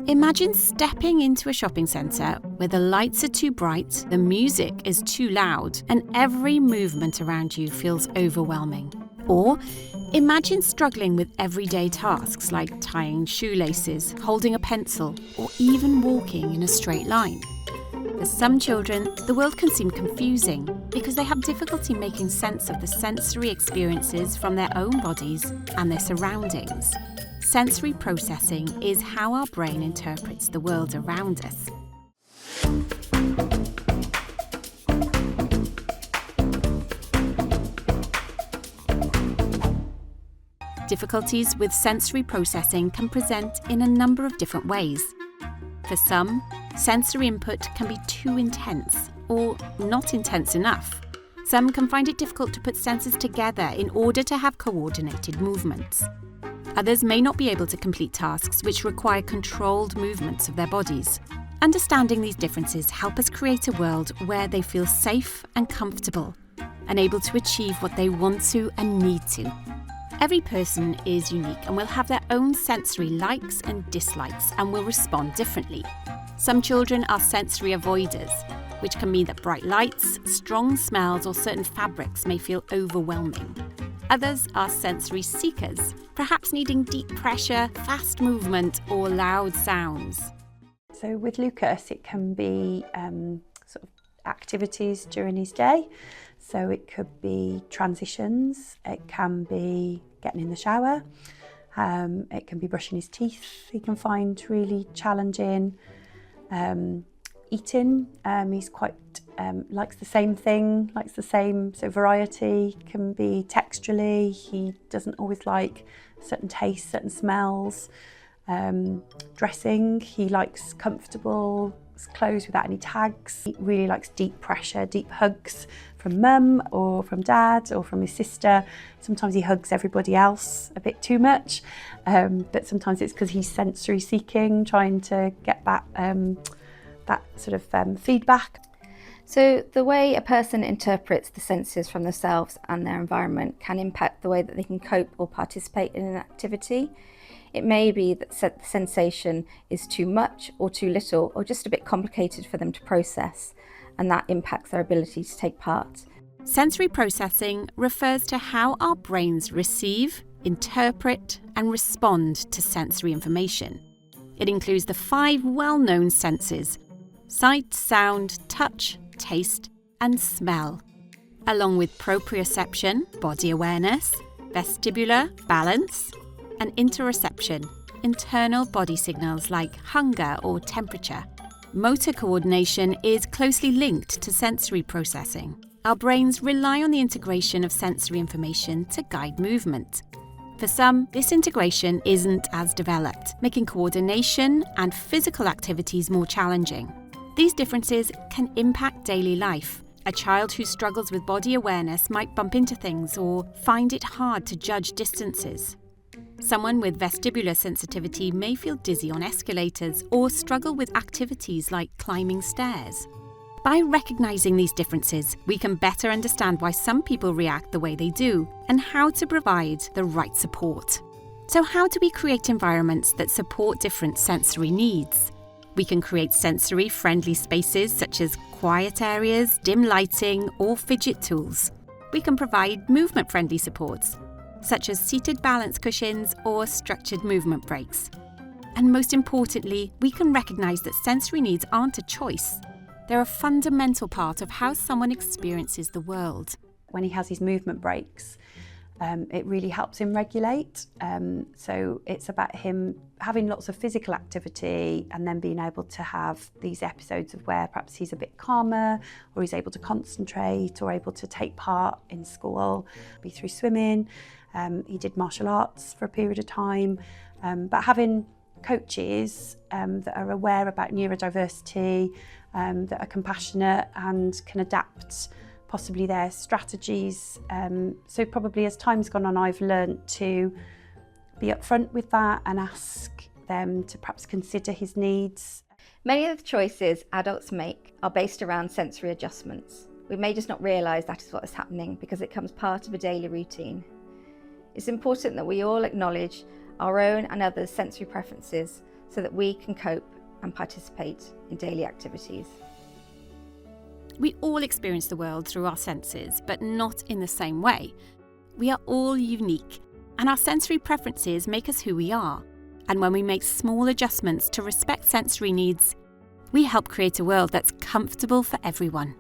Imagine stepping into a shopping centre where the lights are too bright, the music is too loud, and every movement around you feels overwhelming. Or imagine struggling with everyday tasks like tying shoelaces, holding a pencil, or even walking in a straight line. For some children, the world can seem confusing because they have difficulty making sense of the sensory experiences from their own bodies and their surroundings. Sensory processing is how our brain interprets the world around us. Difficulties with sensory processing can present in a number of different ways. For some, sensory input can be too intense or not intense enough. Some can find it difficult to put senses together in order to have coordinated movements. Others may not be able to complete tasks which require controlled movements of their bodies. Understanding these differences help us create a world where they feel safe and comfortable and able to achieve what they want to and need to. Every person is unique and will have their own sensory likes and dislikes and will respond differently. Some children are sensory avoiders, which can mean that bright lights, strong smells, or certain fabrics may feel overwhelming. Others are sensory seekers, perhaps needing deep pressure, fast movement, or loud sounds. So with Lucas, it can be sort of activities during his day. So it could be transitions, it can be getting in the shower, it can be brushing his teeth, he can find really challenging. Eating, he's quite likes the same thing, so variety can be texturally, he doesn't always like certain tastes, certain smells. Dressing, he likes comfortable clothes without any tags. He really likes deep pressure, deep hugs from mum or from dad or from his sister. Sometimes he hugs everybody else a bit too much, but sometimes it's because he's sensory seeking, trying to get back that sort of feedback. So the way a person interprets the senses from themselves and their environment can impact the way that they can cope or participate in an activity. It may be that the sensation is too much or too little or just a bit complicated for them to process, and that impacts their ability to take part. Sensory processing refers to how our brains receive, interpret, and respond to sensory information. It includes the 5 well-known senses: sight, sound, touch, taste, and smell, along with proprioception, body awareness, vestibular, balance, and interoception, internal body signals like hunger or temperature. Motor coordination is closely linked to sensory processing. Our brains rely on the integration of sensory information to guide movement. For some, this integration isn't as developed, making coordination and physical activities more challenging. These differences can impact daily life. A child who struggles with body awareness might bump into things or find it hard to judge distances. Someone with vestibular sensitivity may feel dizzy on escalators or struggle with activities like climbing stairs. By recognizing these differences, we can better understand why some people react the way they do and how to provide the right support. So how do we create environments that support different sensory needs? We can create sensory-friendly spaces such as quiet areas, dim lighting, or fidget tools. We can provide movement-friendly supports, such as seated balance cushions or structured movement breaks. And most importantly, we can recognise that sensory needs aren't a choice. They're a fundamental part of how someone experiences the world. When he has his movement breaks, it really helps him regulate. So it's about him having lots of physical activity and then being able to have these episodes of where perhaps he's a bit calmer or he's able to concentrate or able to take part in school, be through swimming. He did martial arts for a period of time, but having coaches that are aware about neurodiversity, that are compassionate and can adapt possibly their strategies. So probably as time's gone on, I've learnt to be upfront with that and ask them to perhaps consider his needs. Many of the choices adults make are based around sensory adjustments. We may just not realise that is what is happening because it becomes part of a daily routine. It's important that we all acknowledge our own and others' sensory preferences so that we can cope and participate in daily activities. We all experience the world through our senses, but not in the same way. We are all unique, and our sensory preferences make us who we are. And when we make small adjustments to respect sensory needs, we help create a world that's comfortable for everyone.